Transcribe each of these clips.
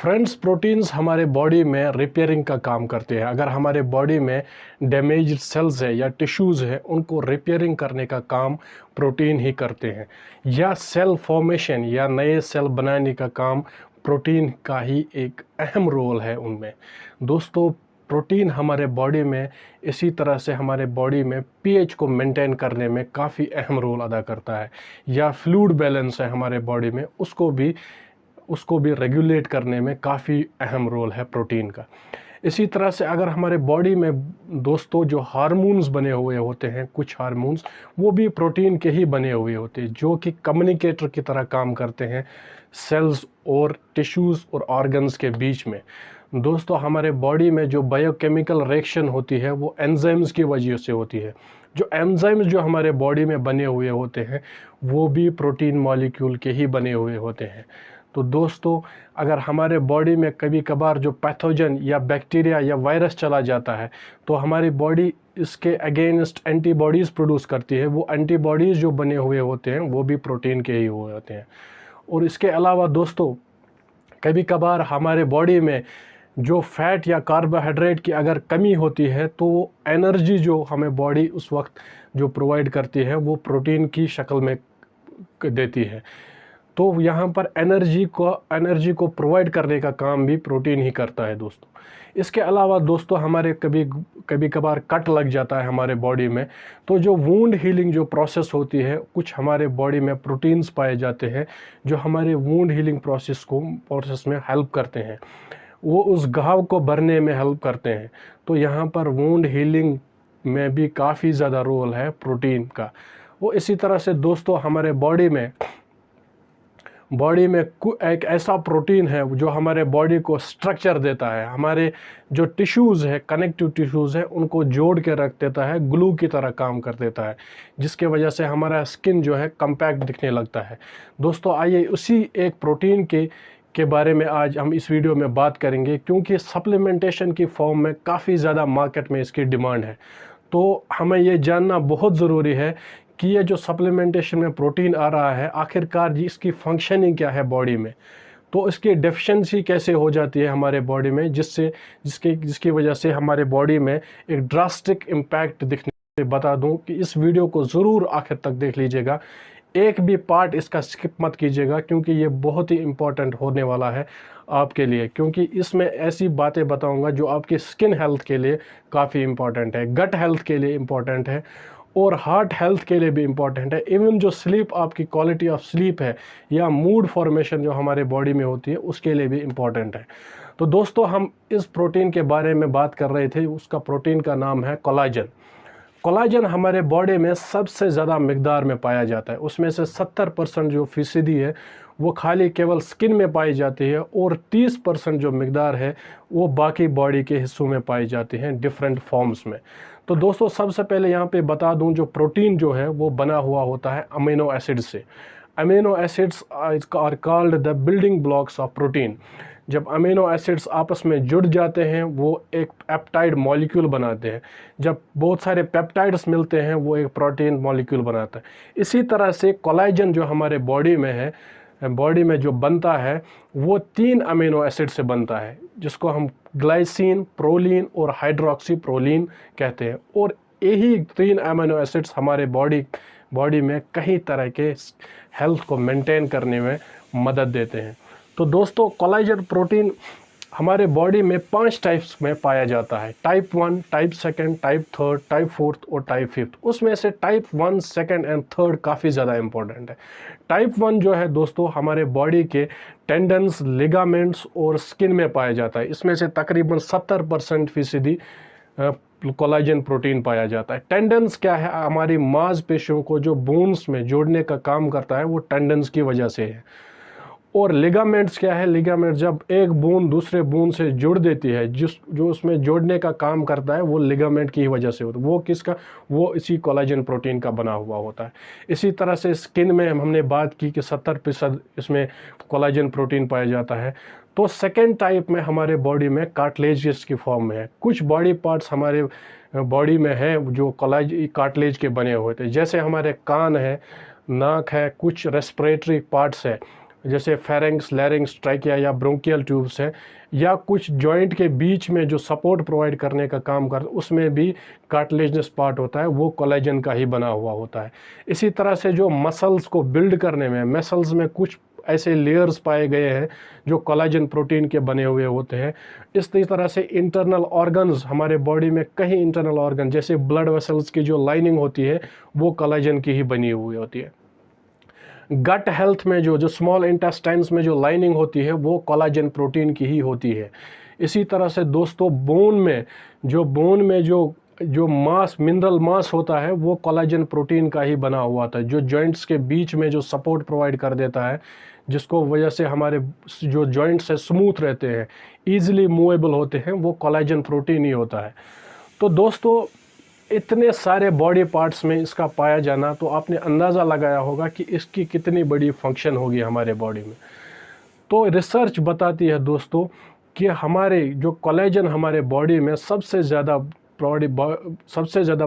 Friends, proteins हमारे body में repairing का काम करते हैं। अगर हमारे बॉडी में डैमेज्ड सेल्स है या टिश्यूज़ है, उनको रिपेयरिंग करने का काम प्रोटीन ही करते हैं। या सेल फॉर्मेशन या नए सेल बनाने का काम प्रोटीन का ही एक अहम रोल है उनमें। दोस्तों, प्रोटीन हमारे बॉडी में इसी तरह से हमारे बॉडी में पीएच को मेंटेन करने में काफ़ी अहम रोल अदा करता है। या फ्लूइड बैलेंस है हमारे बॉडी में, उसको भी रेगुलेट करने में काफ़ी अहम रोल है प्रोटीन का। इसी तरह से अगर हमारे बॉडी में दोस्तों जो हार्मोन्स बने हुए होते हैं, कुछ हार्मोन्स वो भी प्रोटीन के ही बने हुए होते हैं, जो कि कम्युनिकेटर की तरह काम करते हैं सेल्स और टिश्यूज़ और ऑर्गन्स के बीच में। दोस्तों, हमारे बॉडी में जो बायोकेमिकल रिएक्शन होती है वो एंजाइम्स की वजह से होती है। जो एंजाइम्स जो हमारे बॉडी में बने हुए होते हैं वो भी प्रोटीन मॉलिक्यूल के ही बने हुए होते हैं। तो दोस्तों, अगर हमारे बॉडी में कभी कभार जो पैथोजन या बैक्टीरिया या वायरस चला जाता है तो हमारी बॉडी इसके अगेंस्ट एंटीबॉडीज़ प्रोड्यूस करती है। वो एंटीबॉडीज़ जो बने हुए होते हैं वो भी प्रोटीन के ही हुए होते हैं। और इसके अलावा दोस्तों, कभी कभार हमारे बॉडी में जो फैट या कार्बोहाइड्रेट की अगर कमी होती है तो वो एनर्जी जो हमें बॉडी उस वक्त जो प्रोवाइड करती है वो प्रोटीन की शक्ल में देती है। तो यहाँ पर एनर्जी को प्रोवाइड करने का काम भी प्रोटीन ही करता है दोस्तों। इसके अलावा दोस्तों, हमारे कभी कभार कट लग जाता है हमारे बॉडी में, तो जो वुंड हीलिंग जो प्रोसेस होती है, कुछ हमारे बॉडी में प्रोटीन्स पाए जाते हैं जो हमारे वुंड हीलिंग प्रोसेस में हेल्प करते हैं। वो उस घाव को भरने में हेल्प करते हैं। तो यहाँ पर वुंड हीलिंग में भी काफ़ी ज़्यादा रोल है प्रोटीन का। वो इसी तरह से दोस्तों, हमारे बॉडी में एक ऐसा प्रोटीन है जो हमारे बॉडी को स्ट्रक्चर देता है। हमारे जो टिश्यूज़ है, कनेक्टिव टिश्यूज़ है, उनको जोड़ के रख देता है, ग्लू की तरह काम कर देता है, जिसके वजह से हमारा स्किन जो है कम्पैक्ट दिखने लगता है। दोस्तों, आइए उसी एक प्रोटीन के बारे में आज हम इस वीडियो में बात करेंगे, क्योंकि सप्लीमेंटेशन की फॉर्म में काफ़ी ज़्यादा मार्केट में इसकी डिमांड है। तो हमें ये जानना बहुत ज़रूरी है कि ये जो सप्लीमेंटेशन में प्रोटीन आ रहा है, आखिरकार इसकी फंक्शनिंग क्या है बॉडी में, तो इसकी डेफिशिएंसी कैसे हो जाती है हमारे बॉडी में, जिसकी वजह से हमारे बॉडी में एक ड्रास्टिक इम्पैक्ट दिखने। बता दूं कि इस वीडियो को ज़रूर आखिर तक देख लीजिएगा, एक भी पार्ट इसका स्किप मत कीजिएगा, क्योंकि ये बहुत ही इम्पॉर्टेंट होने वाला है आपके लिए। क्योंकि इसमें ऐसी बातें बताऊंगा जो आपकी स्किन हेल्थ के लिए काफ़ी इम्पॉर्टेंट है, गट हेल्थ के लिए इम्पॉर्टेंट है और हार्ट हेल्थ के लिए भी इम्पॉर्टेंट है। इवन जो स्लीप, आपकी क्वालिटी ऑफ स्लीप है या मूड फॉर्मेशन जो हमारे बॉडी में होती है, उसके लिए भी इम्पॉर्टेंट है। तो दोस्तों, हम इस प्रोटीन के बारे में बात कर रहे थे। उसका प्रोटीन का नाम है कोलाजन। कोलाजन हमारे बॉडी में सबसे ज़्यादा मिकदार में पाया जाता है। उसमें से 70% जो फीसदी है वो खाली केवल स्किन में पाई जाती है और 30% जो मिकदार है वो बाकी बॉडी के हिस्सों में पाई जाती हैं, डिफरेंट फॉर्म्स में। तो दोस्तों, सबसे पहले यहाँ पे बता दूँ, जो प्रोटीन जो है वो बना हुआ होता है अमीनो एसिड से। Amino acids are called the building blocks of protein. जब अमीनो एसिड्स आपस में जुड़ जाते हैं वो एक पेप्टाइड मॉलिक्यूल बनाते हैं। जब बहुत सारे पेप्टाइड्स मिलते हैं वो एक प्रोटीन मॉलिक्यूल बनाता है। इसी तरह से कोलाजन जो हमारे बॉडी में जो बनता है वो 3 अमीनो एसिड से बनता है, जिसको हम ग्लाइसिन, प्रोलीन और हाइड्रोक्सी प्रोलीन कहते हैं। और यही 3 अमीनो एसिड्स हमारे बॉडी में कई तरह के हेल्थ को मेंटेन करने में मदद देते हैं। तो दोस्तों, कोलाजन प्रोटीन हमारे बॉडी में 5 टाइप्स में पाया जाता है। टाइप 1, टाइप 2, टाइप 3, टाइप 4 और टाइप 5। उसमें से टाइप 1, 2 एंड 3 काफ़ी ज़्यादा इंपॉर्टेंट है। टाइप 1 जो है दोस्तों, हमारे बॉडी के टेंडन्स, लिगामेंट्स और स्किन में पाया जाता है। इसमें से तकरीबन 70% फीसदी कोलाजन प्रोटीन पाया जाता है। टेंडन्स क्या है? हमारी मांसपेशियों को जो बोन्स में जोड़ने का काम करता है वो टेंडन्स की वजह से है। और लिगामेंट्स क्या है? लिगामेंट जब एक बोन दूसरे बोन से जुड़ देती है, जो उसमें जोड़ने का काम करता है वो लिगामेंट की वजह से होता है। वो किसका? वो इसी कोलाजन प्रोटीन का बना हुआ होता है। इसी तरह से स्किन में हमने बात की कि 70% इसमें कोलाजन प्रोटीन पाया जाता है। तो सेकेंड टाइप में हमारे बॉडी में कार्टिलेजेस की फॉर्म में है। कुछ बॉडी पार्ट्स हमारे बॉडी में है जो कार्टिलेज के बने हुए थे, जैसे हमारे कान है, नाक है, कुछ रेस्पिरेटरी पार्ट्स है, जैसे फेरेंक्स, लैरिंक्स, ट्रैकिया या ब्रोंकियल ट्यूब्स हैं, या कुछ जॉइंट के बीच में जो सपोर्ट प्रोवाइड करने का काम कर, उसमें भी कार्टिलेजनस पार्ट होता है, वो कोलेजन का ही बना हुआ होता है। इसी तरह से जो मसल्स को बिल्ड करने में, मसल्स में कुछ ऐसे लेयर्स पाए गए हैं जो कोलेजन प्रोटीन के बने हुए होते हैं। इस तरह से इंटरनल ऑर्गन्स, हमारे बॉडी में कई इंटरनल ऑर्गन जैसे ब्लड वेसल्स की जो लाइनिंग होती है वो कोलेजन की ही बनी हुई होती है। गट हेल्थ में जो स्मॉल इंटेस्टाइन्स में जो लाइनिंग होती है वो कोलेजन प्रोटीन की ही होती है। इसी तरह से दोस्तों बोन में जो मास, मिनरल मास होता है वो कोलेजन प्रोटीन का ही बना हुआ था। जो जॉइंट्स के बीच में जो सपोर्ट प्रोवाइड कर देता है, जिसको वजह से हमारे जो जॉइंट्स है स्मूथ रहते हैं, ईजिली मूवेबल होते हैं, वो कोलेजन प्रोटीन ही होता है। तो दोस्तों इतने सारे बॉडी पार्ट्स में इसका पाया जाना, तो आपने अंदाज़ा लगाया होगा कि इसकी कितनी बड़ी फंक्शन होगी हमारे बॉडी में। तो रिसर्च बताती है दोस्तों कि हमारे जो कोलेजन हमारे बॉडी में सबसे ज़्यादा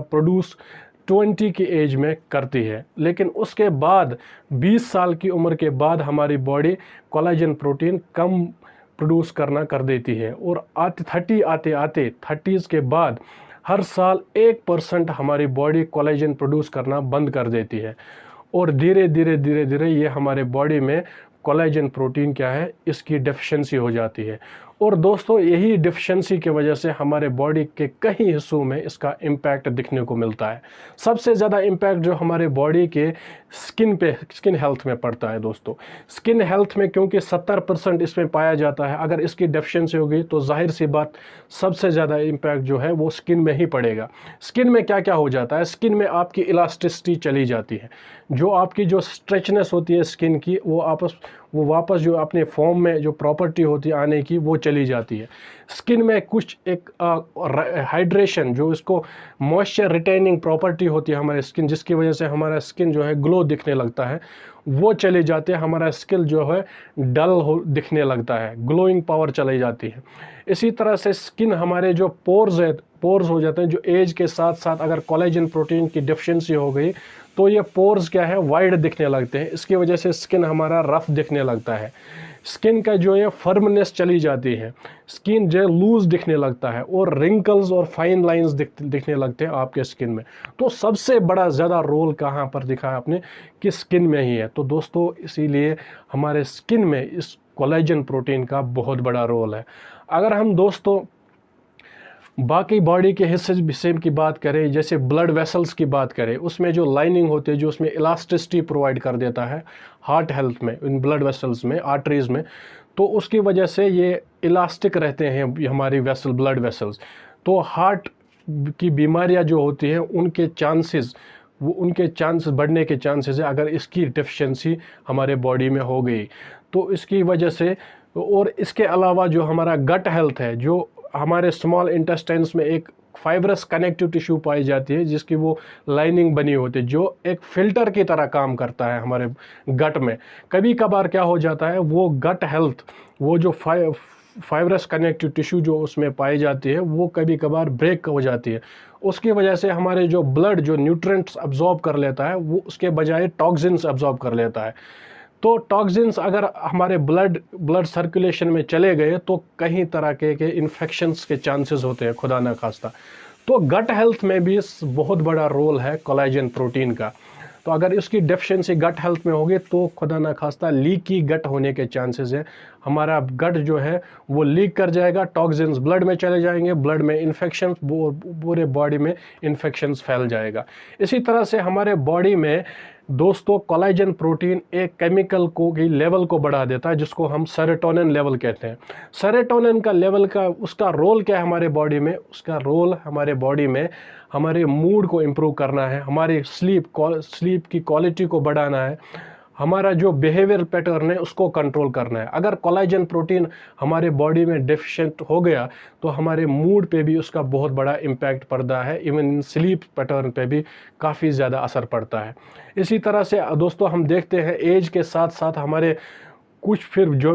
प्रोड्यूस 20 की एज में करती है, लेकिन उसके बाद 20 साल की उम्र के बाद हमारी बॉडी कोलेजन प्रोटीन कम प्रोड्यूस करना कर देती है, और 30s के बाद हर साल 1% हमारी बॉडी कोलेजन प्रोड्यूस करना बंद कर देती है, और धीरे धीरे ये हमारे बॉडी में कोलेजन प्रोटीन क्या है, इसकी डेफिशिएंसी हो जाती है। और दोस्तों यही डेफिशिएंसी की वजह से हमारे बॉडी के कई हिस्सों में इसका इम्पैक्ट दिखने को मिलता है। सबसे ज़्यादा इम्पैक्ट जो हमारे बॉडी के स्किन हेल्थ में पड़ता है दोस्तों। स्किन हेल्थ में क्योंकि 70% इसमें पाया जाता है, अगर इसकी डेफिशिएंसी होगी तो जाहिर सी बात सबसे ज़्यादा इम्पैक्ट जो है वो स्किन में ही पड़ेगा। स्किन में क्या क्या हो जाता है, स्किन में आपकी इलास्टिसिटी चली जाती है, जो आपकी जो स्ट्रेचनेस होती है स्किन की, वो वापस जो अपने फॉर्म में जो प्रॉपर्टी होती है आने की, वो चली जाती है। स्किन में कुछ एक हाइड्रेशन, जो इसको मॉइस्चर रिटेनिंग प्रॉपर्टी होती है हमारे स्किन, जिसकी वजह से हमारा स्किन जो है ग्लो दिखने लगता है, वो चली जाती है। हमारा स्किन जो है डल दिखने लगता है, ग्लोइंग पावर चली जाती है। इसी तरह से स्किन हमारे जो पोर्स हो जाते हैं, जो एज के साथ साथ अगर कोलेजन प्रोटीन की डेफिशिएंसी हो गई तो ये पोर्स क्या है, वाइड दिखने लगते हैं। इसकी वजह से स्किन हमारा रफ दिखने लगता है, स्किन का जो है फर्मनेस चली जाती है, स्किन जो लूज दिखने लगता है, और रिंकल्स और फाइन लाइंस दिखने लगते हैं आपके स्किन में। तो सबसे बड़ा ज़्यादा रोल कहाँ पर दिखा है आपने, कि स्किन में ही है। तो दोस्तों इसीलिए हमारे स्किन में इस कोलेजन प्रोटीन का बहुत बड़ा रोल है। अगर हम दोस्तों बाकी बॉडी के हिस्से की बात करें, जैसे ब्लड वेसल्स की बात करें, उसमें जो लाइनिंग होती है, जो उसमें इलास्टिसिटी प्रोवाइड कर देता है हार्ट हेल्थ में, इन ब्लड वेसल्स में, आर्टरीज़ में, तो उसकी वजह से ये इलास्टिक रहते हैं हमारी ब्लड वेसल्स। तो हार्ट की बीमारियां जो होती हैं उनके चांसेस बढ़ने के चांसेस है अगर इसकी डेफिशिएंसी हमारे बॉडी में हो गई। तो इसकी वजह से, और इसके अलावा जो हमारा गट हेल्थ है, जो हमारे स्मॉल इंटेस्टाइन्स में एक फाइब्रस कनेक्टिव टिश्यू पाई जाती है, जिसकी वो लाइनिंग बनी होती है, जो एक फ़िल्टर की तरह काम करता है हमारे गट में। कभी कभार क्या हो जाता है, वो गट हेल्थ, वो जो फाइब्रस कनेक्टिव टिश्यू जो उसमें पाई जाती है, वो कभी कभार ब्रेक हो जाती है। उसकी वजह से हमारे जो ब्लड जो न्यूट्रिएंट्स अब्जॉर्ब कर लेता है, वो उसके बजाय टॉक्सिन्स अब्जॉर्ब कर लेता है। तो टॉक्सिन्स अगर हमारे ब्लड सर्कुलेशन में चले गए तो कई तरह के इन्फेक्शंस के चांसेस होते हैं, खुदा न खास्ता। तो गट हेल्थ में भी बहुत बड़ा रोल है कोलेजन प्रोटीन का। तो अगर इसकी डेफिशिएंसी गट हेल्थ में होगी तो खुदा न खास्ता लीकी गट होने के चांसेस है। हमारा गट जो है वो लीक कर जाएगा, टॉक्सिन्स ब्लड में चले जाएंगे, ब्लड में इन्फेक्शन, पूरे बॉडी में इन्फेक्शंस फैल जाएगा। इसी तरह से हमारे बॉडी में दोस्तों कोलेजन प्रोटीन एक केमिकल की लेवल को बढ़ा देता है, जिसको हम सेरोटोनिन लेवल कहते हैं। सेरोटोनिन का लेवल उसका रोल क्या है हमारे बॉडी में? उसका रोल हमारे बॉडी में हमारे मूड को इम्प्रूव करना है, हमारी स्लीप की क्वालिटी को बढ़ाना है, हमारा जो बिहेवियर पैटर्न है उसको कंट्रोल करना है। अगर कोलेजन प्रोटीन हमारे बॉडी में डेफिशिएंट हो गया तो हमारे मूड पे भी उसका बहुत बड़ा इम्पैक्ट पड़ता है, इवन स्लीप पैटर्न पे भी काफ़ी ज़्यादा असर पड़ता है। इसी तरह से दोस्तों हम देखते हैं एज के साथ साथ हमारे कुछ फिर जो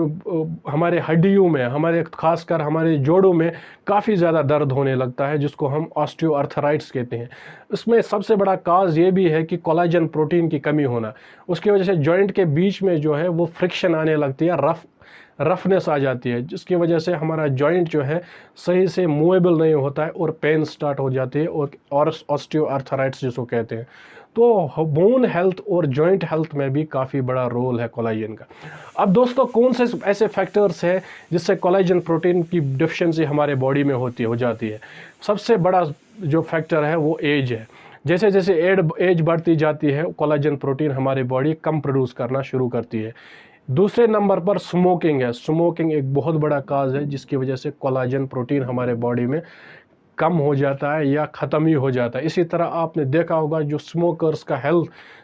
हमारे हड्डियों में, हमारे खासकर हमारे जोड़ों में काफ़ी ज़्यादा दर्द होने लगता है, जिसको हम ऑस्टियोआर्थराइटिस कहते हैं। इसमें सबसे बड़ा काज ये भी है कि कोलाजन प्रोटीन की कमी होना, उसकी वजह से जॉइंट के बीच में जो है वो फ्रिक्शन आने लगती है, रफनेस आ जाती है, जिसकी वजह से हमारा जॉइंट जो है सही से मूवेबल नहीं होता है और पेन स्टार्ट हो जाती है, और ऑस्टियोआर्थराइटिस जिसको कहते हैं। तो बोन हेल्थ और जॉइंट हेल्थ में भी काफ़ी बड़ा रोल है कोलाजन का। अब दोस्तों, कौन से ऐसे फैक्टर्स हैं जिससे कोलाजन प्रोटीन की डिफिशिएंसी हमारे बॉडी में हो जाती है? सबसे बड़ा जो फैक्टर है वो एज है। जैसे जैसे एज बढ़ती जाती है, कोलाजन प्रोटीन हमारी बॉडी कम प्रोड्यूस करना शुरू करती है। दूसरे नंबर पर स्मोकिंग है। स्मोकिंग एक बहुत बड़ा काज है जिसकी वजह से कोलाजन प्रोटीन हमारे बॉडी में कम हो जाता है या ख़त्म ही हो जाता है। इसी तरह आपने देखा होगा जो स्मोकर्स का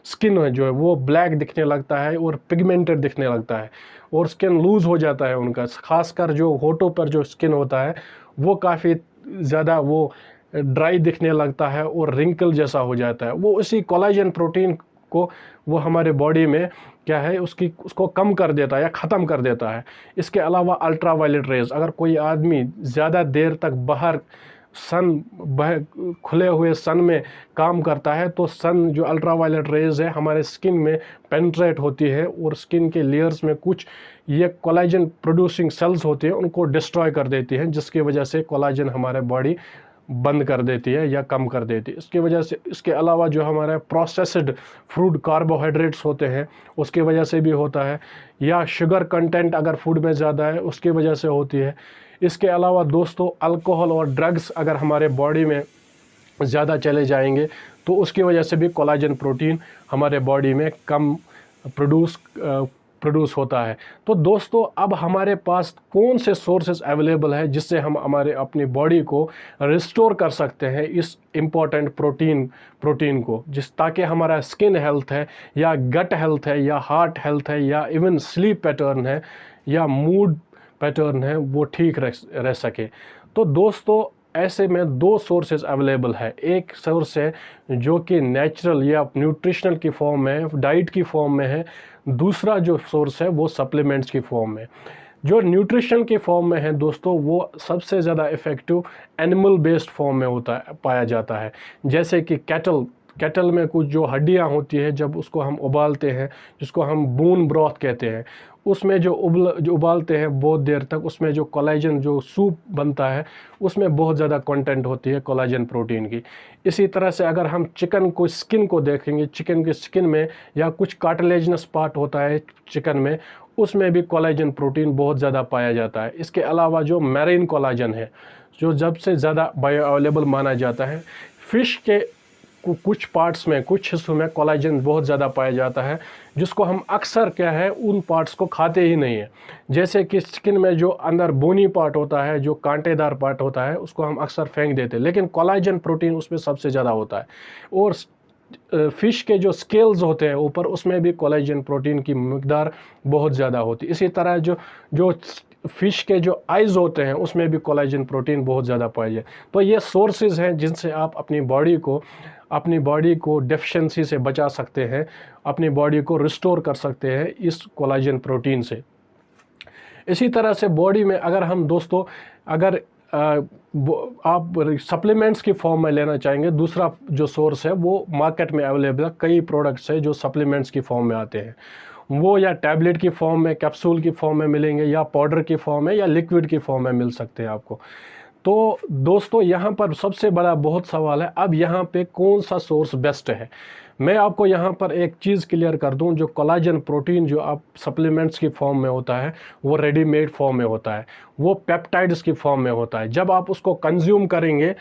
स्किन है जो है वो ब्लैक दिखने लगता है और पिगमेंटेड दिखने लगता है, और स्किन लूज़ हो जाता है उनका। खासकर जो होठों पर जो स्किन होता है वो काफ़ी ज़्यादा वो ड्राई दिखने लगता है और रिंकल जैसा हो जाता है। वो इसी कोलाजन प्रोटीन को वो हमारे बॉडी में क्या है उसको कम कर देता है या ख़त्म कर देता है। इसके अलावा अल्ट्रावायलेट रेज, अगर कोई आदमी ज़्यादा देर तक बाहर खुले हुए सन में काम करता है तो सन जो अल्ट्रावायलेट रेज है हमारे स्किन में पेनिट्रेट होती है और स्किन के लेयर्स में कुछ ये कोलाजन प्रोड्यूसिंग सेल्स होती है, उनको डिस्ट्रॉय कर देती है, जिसकी वजह से कोलाजन हमारे बॉडी बंद कर देती है या कम कर देती है। इसकी वजह से, इसके अलावा जो हमारा प्रोसेस्ड फूड कार्बोहाइड्रेट्स होते हैं उसकी वजह से भी होता है, या शुगर कंटेंट अगर फूड में ज़्यादा है उसकी वजह से होती है। इसके अलावा दोस्तों, अल्कोहल और ड्रग्स अगर हमारे बॉडी में ज़्यादा चले जाएंगे तो उसकी वजह से भी कोलाजन प्रोटीन हमारे बॉडी में कम प्रोड्यूस होता है। तो दोस्तों, अब हमारे पास कौन से सोर्सेज अवेलेबल है जिससे हम अपनी बॉडी को रिस्टोर कर सकते हैं इस इम्पॉर्टेंट प्रोटीन को, ताकि हमारा स्किन हेल्थ है या गट हेल्थ है या हार्ट हेल्थ है या इवन स्लीप पैटर्न है या मूड पैटर्न है वो ठीक रह सके। तो दोस्तों, ऐसे में दो सोर्सेज अवेलेबल है। एक सोर्स है जो कि नेचुरल या न्यूट्रिशनल की फॉर्म में, डाइट की फॉर्म में है। दूसरा जो सोर्स है वो सप्लीमेंट्स की फॉर्म में। जो न्यूट्रिशन की फॉर्म में है दोस्तों, वो सबसे ज़्यादा इफ़ेक्टिव एनिमल बेस्ड फॉर्म में पाया जाता है। जैसे कि कैटल में कुछ जो हड्डियां होती है, जब उसको हम उबालते हैं, जिसको हम बोन ब्रॉथ कहते हैं, उसमें जो उबालते हैं बहुत देर तक, उसमें जो कोलाजन जो सूप बनता है उसमें बहुत ज़्यादा कंटेंट होती है कोलाजन प्रोटीन की। इसी तरह से अगर हम चिकन को स्किन को देखेंगे, चिकन की स्किन में या कुछ कार्टिलेजिनस पार्ट होता है चिकन में, उसमें भी कोलाजन प्रोटीन बहुत ज़्यादा पाया जाता है। इसके अलावा जो मैरीन कोलाजन है जो जब से ज़्यादा बायो अवेलेबल माना जाता है, फ़िश के कुछ पार्ट्स में, कुछ हिस्सों में कोलाजन बहुत ज़्यादा पाया जाता है, जिसको हम अक्सर क्या है उन पार्ट्स को खाते ही नहीं है। जैसे कि स्किन में जो अंदर बोनी पार्ट होता है, जो कांटेदार पार्ट होता है, उसको हम अक्सर फेंक देते हैं, लेकिन कोलाजन प्रोटीन उसमें सबसे ज़्यादा होता है। और फ़िश के जो स्केल्स होते हैं ऊपर, उसमें भी कोलाजन प्रोटीन की मिकदार बहुत ज़्यादा होती है। इसी तरह जो फ़िश के जो आइज़ होते हैं उसमें भी कोलाजन प्रोटीन बहुत ज़्यादा पाया जाए। तो ये सोर्सेज हैं जिनसे आप अपनी बॉडी को डेफिशिएंसी से बचा सकते हैं, अपनी बॉडी को रिस्टोर कर सकते हैं इस कोलाजन प्रोटीन से। इसी तरह से बॉडी में अगर हम दोस्तों आप सप्लीमेंट्स की फॉर्म में लेना चाहेंगे, दूसरा जो सोर्स है वो मार्केट में अवेलेबल है। कई प्रोडक्ट्स है जो सप्लीमेंट्स की फॉर्म में आते हैं, वो या टैबलेट की फॉर्म में, कैप्सूल की फॉर्म में मिलेंगे, या पाउडर की फॉर्म में, या लिक्विड की फॉर्म में मिल सकते हैं आपको। तो दोस्तों, यहाँ पर सबसे बड़ा बहुत सवाल है, अब यहाँ पे कौन सा सोर्स बेस्ट है। मैं आपको यहाँ पर एक चीज़ क्लियर कर दूँ, जो कोलाजन प्रोटीन जो आप सप्लीमेंट्स की फॉर्म में होता है वो रेडीमेड फॉर्म में होता है, वो पेप्टाइड्स की फॉर्म में होता है। जब आप उसको कंज्यूम करेंगे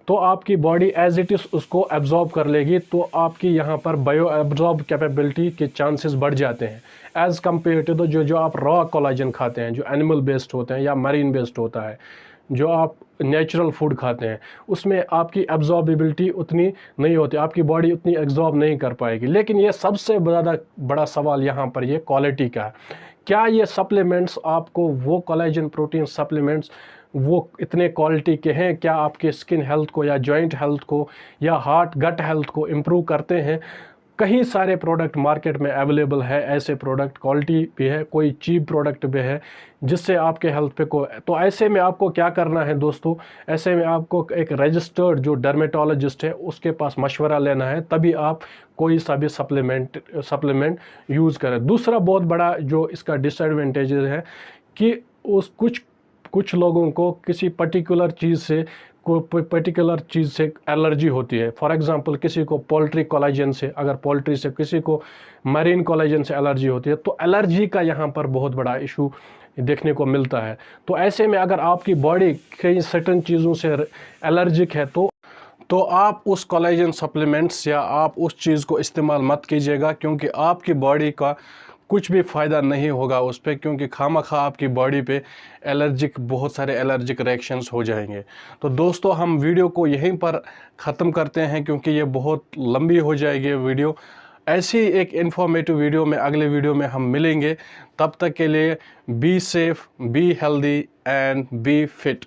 तो आपकी बॉडी एज इट इज़ उसको एब्जॉर्ब कर लेगी, तो आपकी यहाँ पर बायो एब्जॉर्ब कैपेबिलिटी के चांसेस बढ़ जाते हैं एज़ कम्पेयर टू जो आप रॉ कोलाजन खाते हैं, जो एनिमल बेस्ड होते हैं या मरीन बेस्ड होता है, जो आप नेचुरल फूड खाते हैं, उसमें आपकी एब्जॉर्बिलिटी उतनी नहीं होती, आपकी बॉडी उतनी एब्जॉर्ब नहीं कर पाएगी। लेकिन ये सबसे ज़्यादा बड़ा सवाल यहाँ पर ये क्वालिटी का है। क्या ये सप्लीमेंट्स आपको, वो कोलाजन प्रोटीन सप्लीमेंट्स वो इतने क्वालिटी के हैं, क्या आपके स्किन हेल्थ को या जॉइंट हेल्थ को या हार्ट गट हेल्थ को इम्प्रूव करते हैं? कई सारे प्रोडक्ट मार्केट में अवेलेबल है, ऐसे प्रोडक्ट क्वालिटी भी है, कोई चीप प्रोडक्ट भी है जिससे आपके हेल्थ पे को। तो ऐसे में आपको क्या करना है दोस्तों, ऐसे में आपको एक रजिस्टर्ड जो डर्मेटोलॉजिस्ट है उसके पास मशवरा लेना है, तभी आप कोई सा भी सप्लीमेंट यूज़ करें। दूसरा बहुत बड़ा जो इसका डिसएडवांटेज है कि उस कुछ लोगों को किसी पर्टिकुलर चीज़ से एलर्जी होती है। फॉर एग्जांपल किसी को पोल्ट्री कोलेजन से, अगर पोल्ट्री से किसी को मरीन कोलेजन से एलर्जी होती है, तो एलर्जी का यहाँ पर बहुत बड़ा इशू देखने को मिलता है। तो ऐसे में अगर आपकी बॉडी कई सर्टेन चीज़ों से एलर्जिक है तो आप उस कोलेजन सप्लीमेंट्स या आप उस चीज़ को इस्तेमाल मत कीजिएगा, क्योंकि आपकी बॉडी का कुछ भी फ़ायदा नहीं होगा उस पर, क्योंकि खामखा आपकी बॉडी पे बहुत सारे एलर्जिक रिएक्शंस हो जाएंगे। तो दोस्तों हम वीडियो को यहीं पर ख़त्म करते हैं, क्योंकि ये बहुत लंबी हो जाएगी वीडियो। ऐसी एक इन्फॉर्मेटिव वीडियो में अगले वीडियो में हम मिलेंगे। तब तक के लिए be safe, be healthy and be fit.